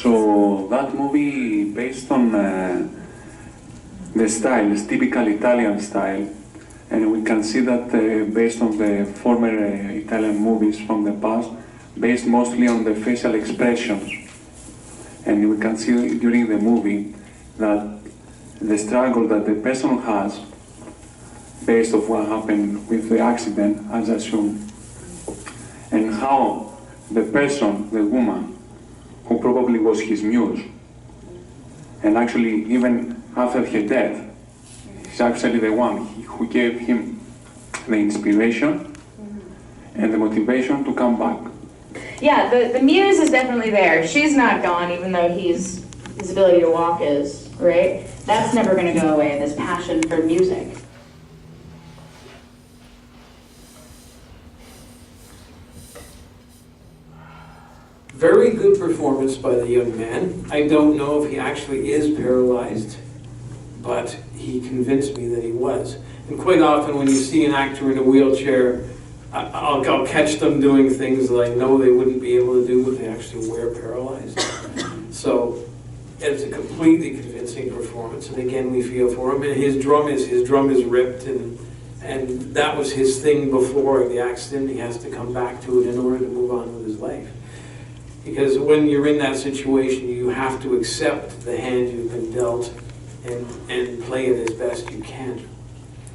So that movie, based on the style, this typical Italian style, and we can see that based on the former Italian movies from the past, based mostly on the facial expressions. And we can see during the movie that the struggle that the person has, based on what happened with the accident, as I assume, and how the person, the woman, who probably was his muse, and actually even after her death, she's actually the one who gave him the inspiration and the motivation to come back. Yeah, the muse is definitely there. She's not gone, even though his ability to walk is, right? That's never going to go away, this passion for music. Very good performance by the young man. I don't know if he actually is paralyzed, but he convinced me that he was. And quite often when you see an actor in a wheelchair, I'll catch them doing things that I know they wouldn't be able to do if they actually were paralyzed. So it's a completely convincing performance, and again we feel for him. And his drum is ripped, and that was his thing before the accident. He has to come back to it in order to move on with his life. Because when you're in that situation, you have to accept the hand you've been dealt and play it as best you can.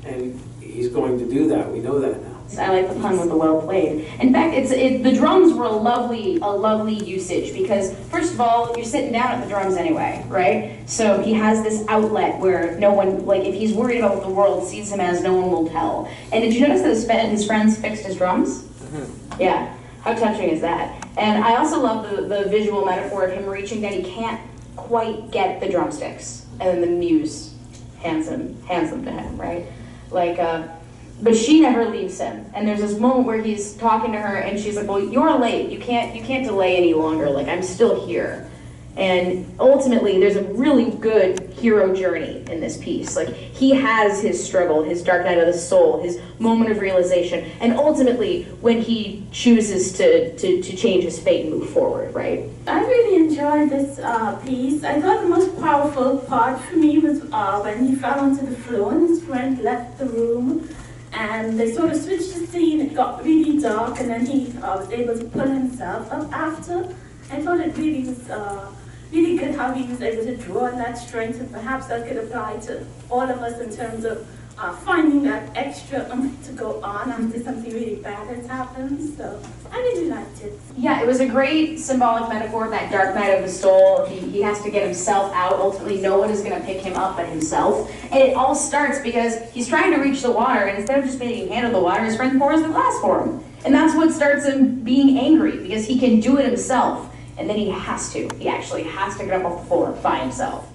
And he's going to do that. We know that now. I like the pun with the well played. In fact, the drums were a lovely usage because, first of all, you're sitting down at the drums anyway, right? So he has this outlet where no one, like if he's worried about what the world sees him as, no one will tell. And did you notice that his friends fixed his drums? Mm-hmm. Yeah. How touching is that? And I also love the visual metaphor of him reaching down. He can't quite get the drumsticks, and then the muse hands them to him, right? Like, but she never leaves him. And there's this moment where he's talking to her, and she's like, "Well, you're late. You can't delay any longer. Like, I'm still here." And ultimately, there's a really good hero journey in this piece. Like, he has his struggle, his dark night of the soul, his moment of realization, and ultimately, when he chooses to change his fate and move forward, right? I really enjoyed this piece. I thought the most powerful part for me was when he fell onto the floor and his friend left the room, and they sort of switched the scene. It got really dark, and then he was able to pull himself up after. I thought it really was really good how he was able to draw on that strength, and perhaps that could apply to all of us in terms of finding that extra to go on after something really bad has happened. So I really liked it. Yeah, it was a great symbolic metaphor of that dark night of the soul. He has to get himself out. Ultimately, no one is going to pick him up but himself. And it all starts because he's trying to reach the water, and instead of just being handed the water, his friend pours the glass for him. And that's what starts him being angry, because he can do it himself. And then he actually has to get up off the floor by himself.